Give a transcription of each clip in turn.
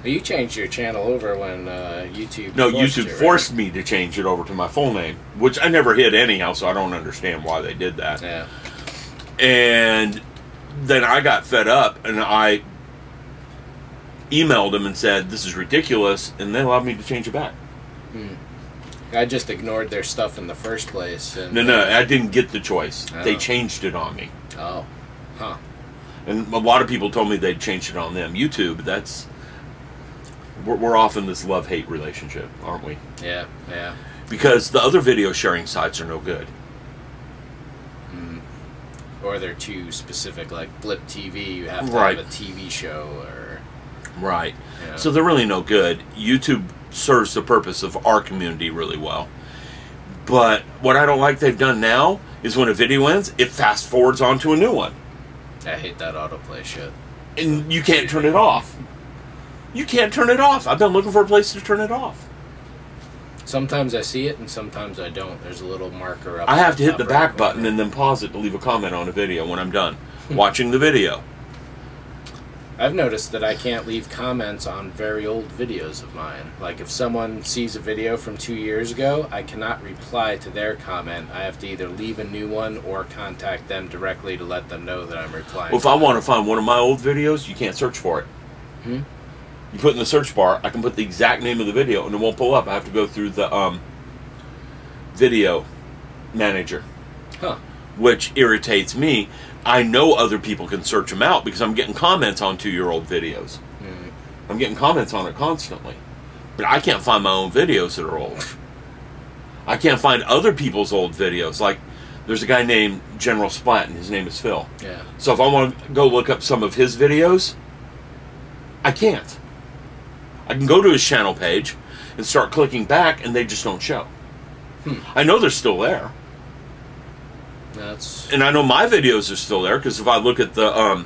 Well, you changed your channel over when YouTube. No, YouTube forced me to change it over to my full name, which I never hid anyhow, so I don't understand why they did that. Yeah. And then I got fed up, and I emailed them and said, this is ridiculous, and they allowed me to change it back. I just ignored their stuff in the first place. And, No, I didn't get the choice. Oh. They changed it on me. Oh. Huh. And a lot of people told me they'd changed it on them. YouTube, that's... We're off in this love-hate relationship, aren't we? Yeah, yeah. Because the other video sharing sites are no good. Or they're too specific, like Blip TV, you have to Right. have a TV show, or... Right. Yeah. So they're really no good. YouTube serves the purpose of our community really well. But what I don't like they've done now is when a video ends, it fast forwards onto a new one. I hate that autoplay shit. And you can't turn it off. You can't turn it off. I've been looking for a place to turn it off. Sometimes I see it, and sometimes I don't. There's a little marker up. I have to hit the top back right button corner. and then pause it to leave a comment on a video when I'm done watching the video. I've noticed that I can't leave comments on very old videos of mine. Like, if someone sees a video from 2 years ago, I cannot reply to their comment. I have to either leave a new one or contact them directly to let them know that I'm replying. Well, if I want to find one of my old videos, you can't search for it. You put in the search bar, I can put the exact name of the video, and it won't pull up. I have to go through the video manager, which irritates me. I know other people can search them out because I'm getting comments on 2-year-old videos. I'm getting comments on it constantly. But I can't find my own videos that are old. I can't find other people's old videos. Like, there's a guy named General Splat, and his name is Phil. Yeah. So if I want to go look up some of his videos, I can't. I can go to his channel page and start clicking back, and they just don't show. I know they're still there. And I know my videos are still there, because if I look at the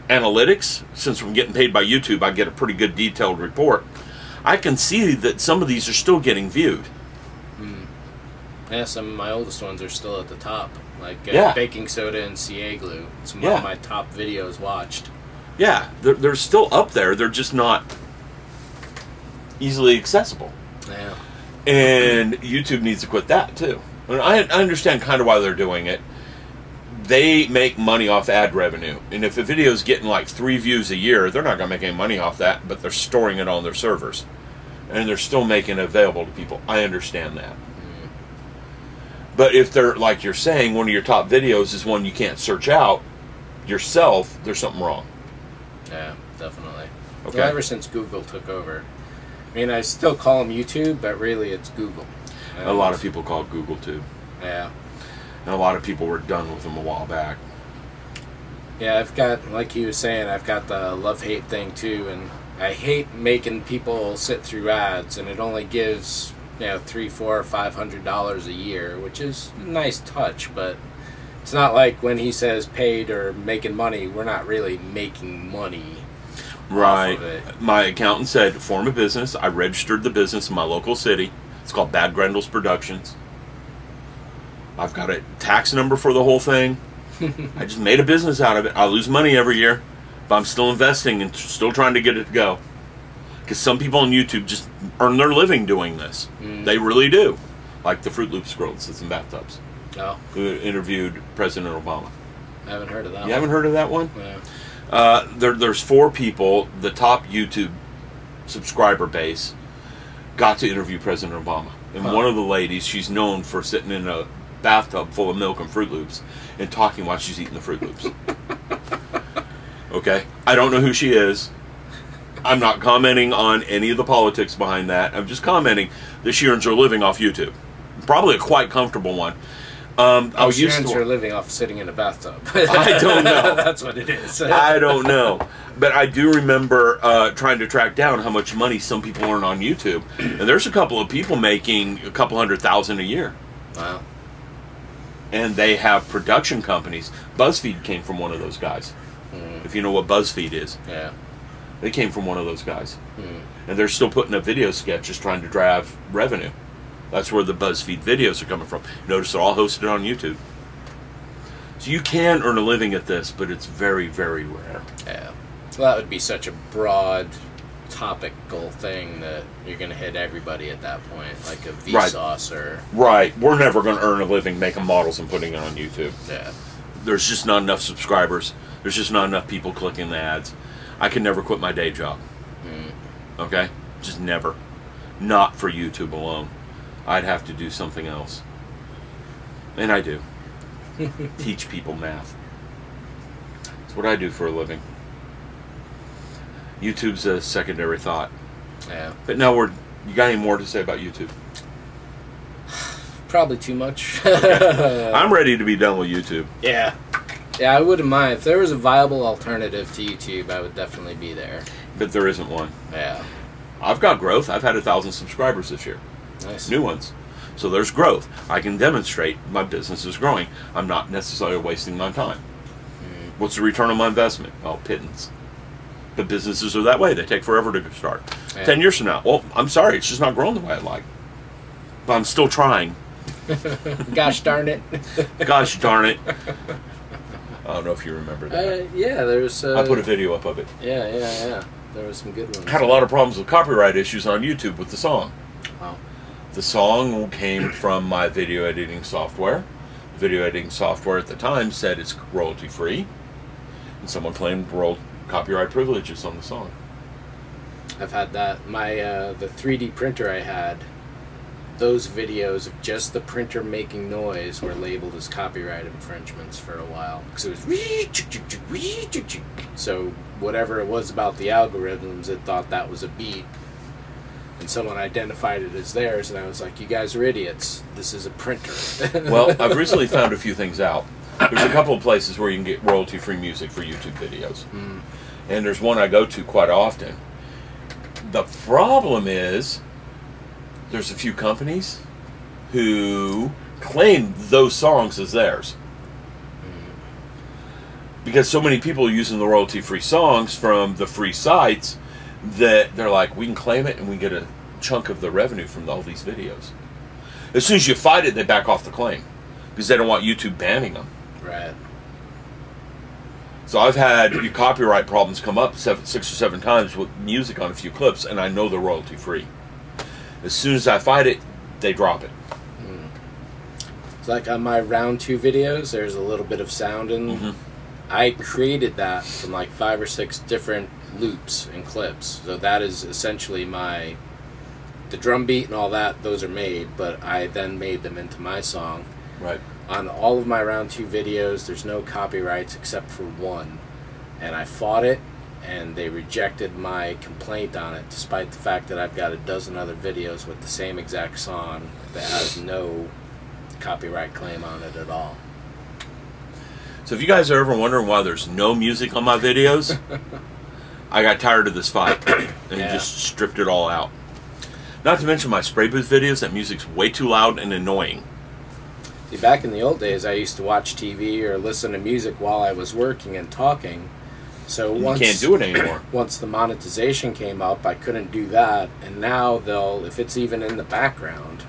analytics, since I'm getting paid by YouTube, I get a pretty good detailed report. I can see that some of these are still getting viewed. Yeah, some of my oldest ones are still at the top. Like baking soda and CA glue. Some of my top videos watched. Yeah, they're still up there. They're just not easily accessible. Yeah. And YouTube needs to quit that, too. And I understand kind of why they're doing it. They make money off ad revenue. And if a video's getting like 3 views a year, they're not going to make any money off that, but they're storing it on their servers. And they're still making it available to people. I understand that. But if they're, like you're saying, one of your top videos is one you can't search out yourself, there's something wrong. Yeah, definitely. Okay. Well, ever since Google took over. I mean, I still call them YouTube, but really it's Google. A lot of people call it Google, too. Yeah. And a lot of people were done with them a while back. Yeah, I've got, like he was saying, I've got the love-hate thing, too, and I hate making people sit through ads, and it only gives, you know, $300, $400, $500 a year, which is a nice touch, but it's not like when he says paid or making money, we're not really making money. Right. Off of it. My accountant said, form a business. I registered the business in my local city. It's called Bad Grendels Productions. I've got a tax number for the whole thing. I just made a business out of it. I lose money every year, but I'm still investing and still trying to get it to go. Because some people on YouTube just earn their living doing this. They really do. Like the Fruit Loops girl that sits in bathtubs. Oh. Who interviewed President Obama. I haven't heard of that one. You haven't heard of that one? Yeah. There's 4 people, the top YouTube subscriber base, got to interview President Obama. And one of the ladies, she's known for sitting in a bathtub full of milk and Fruit Loops and talking while she's eating the Fruit Loops. Okay? I don't know who she is. I'm not commenting on any of the politics behind that. I'm just commenting that she earns her living off YouTube. Probably a quite comfortable one. She earns her living off sitting in a bathtub. I don't know. That's what it is. I don't know. But I do remember trying to track down how much money some people earn on YouTube. And there's a couple of people making a couple $100,000 a year. Wow. And they have production companies. BuzzFeed came from one of those guys. If you know what BuzzFeed is. Yeah. They came from one of those guys. And they're still putting up video sketches trying to drive revenue. That's where the BuzzFeed videos are coming from. Notice they're all hosted on YouTube. So you can earn a living at this, but it's very, very rare. Yeah. Well, that would be such a broad topical thing that you're going to hit everybody at that point, like a Right. Vsauce or... Right. We're never going to earn a living making models and putting it on YouTube. Yeah. There's just not enough subscribers. There's just not enough people clicking the ads. I can never quit my day job. Okay? Just never. Not for YouTube alone. I'd have to do something else. And I do. Teach people math. It's what I do for a living. YouTube's a secondary thought. Yeah. But now you got any more to say about YouTube? Probably too much. Okay. I'm ready to be done with YouTube. Yeah. Yeah, I wouldn't mind. If there was a viable alternative to YouTube, I would definitely be there. But there isn't one. Yeah. I've got growth. I've had 1,000 subscribers this year. Nice. New ones. So there's growth. I can demonstrate my business is growing. I'm not necessarily wasting my time. What's the return on my investment? Oh, pittance. But businesses are that way. They take forever to start. Yeah. 10 years from now, well, I'm sorry, it's just not growing the way I'd like. But I'm still trying. Gosh darn it. Gosh darn it. I don't know if you remember that. Yeah, there's... I put a video up of it. Yeah. There was some good ones. Had a lot of problems with copyright issues on YouTube with the song. Wow. The song came from my video editing software. The video editing software at the time said it's royalty free. And someone claimed copyright privileges on the song. I've had that. My the 3D printer I had, those videos of just the printer making noise were labeled as copyright infringements for a while. Because it was... So whatever it was about the algorithms, it thought that was a beat. And someone identified it as theirs, and I was like, you guys are idiots. This is a printer. Well, I've recently found a few things out. There's a couple of places where you can get royalty-free music for YouTube videos. And there's one I go to quite often. The problem is, there's a few companies who claim those songs as theirs. Because so many people are using the royalty-free songs from the free sites that they're like, we can claim it and we get a chunk of the revenue from all these videos. As soon as you fight it, they back off the claim. Because they don't want YouTube banning them. Right. So I've had copyright problems come up 6 or 7 times with music on a few clips, and I know they're royalty free. As soon as I fight it, they drop it. It's like on my round 2 videos, there's a little bit of sound in. I created that from like 5 or 6 different loops and clips. So that is essentially the drum beat and all that, those are made, but I then made them into my song. Right. On all of my round 2 videos, there's no copyrights except for one. And I fought it, and they rejected my complaint on it, despite the fact that I've got a dozen other videos with the same exact song that has no copyright claim on it at all. So if you guys are ever wondering why there's no music on my videos, I got tired of this fight and just stripped it all out. Not to mention my spray booth videos, that music's way too loud and annoying. See, back in the old days, I used to watch TV or listen to music while I was working and talking. So you can't do it anymore. Once the monetization came up, I couldn't do that. And now they'll, if it's even in the background,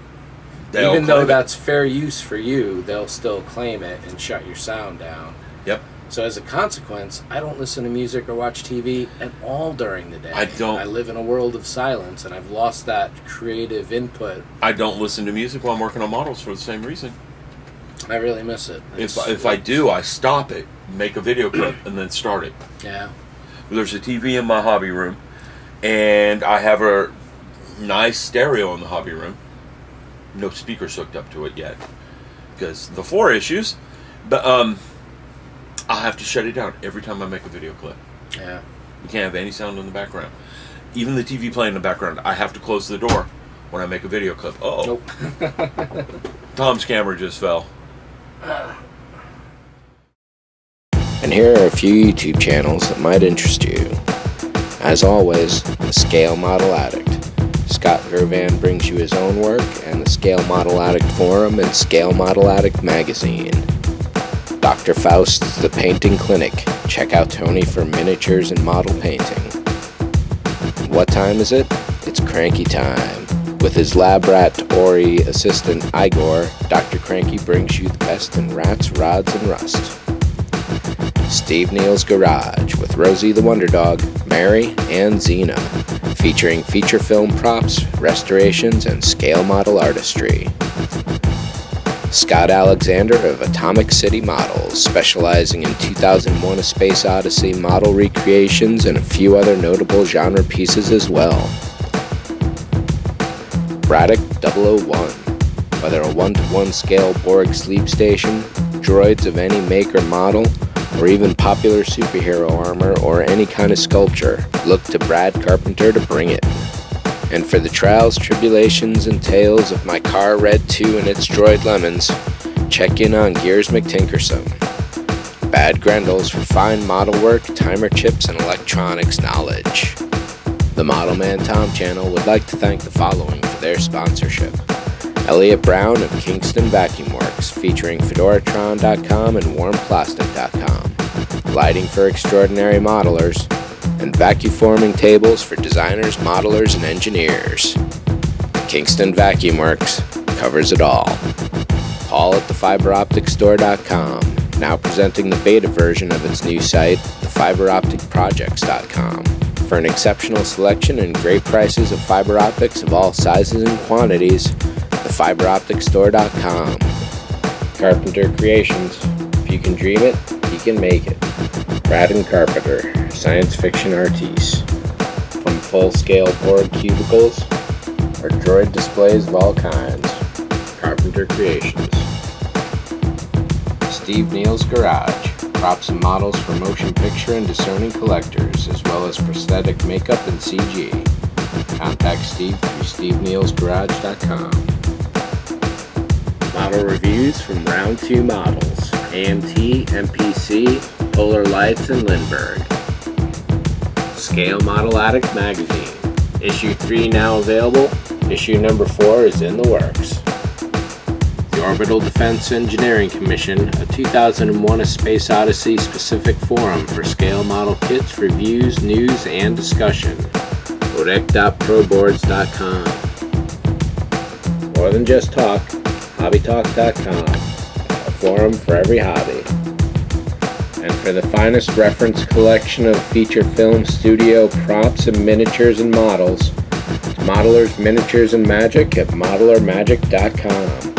even though that's fair use for you, they'll still claim it and shut your sound down. Yep. So as a consequence, I don't listen to music or watch TV at all during the day. I don't. I live in a world of silence, and I've lost that creative input. I don't listen to music while I'm working on models for the same reason. I really miss it. If I do, I stop it, make a video clip, and then start it. Yeah. There's a TV in my hobby room, and I have a nice stereo in the hobby room. No speakers hooked up to it yet, because the 4 issues. But I'll have to shut it down every time I make a video clip. Yeah. You can't have any sound in the background. Even the TV playing in the background, I have to close the door when I make a video clip. Uh-oh. Nope. Tom's camera just fell. And here are a few YouTube channels that might interest you. As always, the Scale Model Addict. Scott Gervan brings you his own work, and the Scale Model Addict Forum and Scale Model Addict Magazine. Dr. Faust's The Painting Clinic. Check out Tony for miniatures and model painting. What time is it? It's cranky time. With his lab rat Ori assistant Igor, Dr. Cranky brings you the best in rats, rods, and rust. Steve Neal's Garage with Rosie the Wonder Dog, Mary, and Xena. featuring feature film props, restorations, and scale model artistry. Scott Alexander of Atomic City Models, specializing in 2001: A Space Odyssey model recreations and a few other notable genre pieces as well. Braddock 001, whether a 1-to-1 scale Borg sleep station, droids of any make or model, or even popular superhero armor or any kind of sculpture, look to Brad Carpenter to bring it. And for the trials, tribulations, and tales of my car Red 2 and its droid lemons, check in on Gears McTinkersome. Bad Grendels for fine model work, timer chips, and electronics knowledge. The ModelManTom channel would like to thank the following for their sponsorship. Elliot Brown of Kingston Vacuum Works, featuring Fedoratron.com and WarmPlastic.com. Lighting for extraordinary modelers, and vacuum-forming tables for designers, modelers, and engineers. Kingston Vacuum Works covers it all. Paul at thefiberopticstore.com, now presenting the beta version of its new site, thefiberopticprojects.com, for an exceptional selection and great prices of fiber optics of all sizes and quantities. Thefiberopticstore.com. Carpenter Creations. If you can dream it, you can make it. Brad and Carpenter, science fiction artistes. From full-scale Borg cubicles or droid displays of all kinds. Carpenter Creations. Steve Neal's Garage. Props and models for motion picture and discerning collectors, as well as prosthetic makeup and CG. Contact Steve through stevenealsgarage.com. Model reviews from Round 2 Models, AMT, MPC, Polar Lights, and Lindbergh. Scale Model Addict Magazine. Issue 3 now available. Issue number 4 is in the works. The Orbital Defense Engineering Commission, a 2001: A Space Odyssey specific forum for scale model kits, reviews, news, and discussion. Odec.proboards.com. More than just talk, hobbytalk.com, a forum for every hobby. And for the finest reference collection of feature film studio props and miniatures and models, it's Modelers, Miniatures, and Magic at modelermagic.com.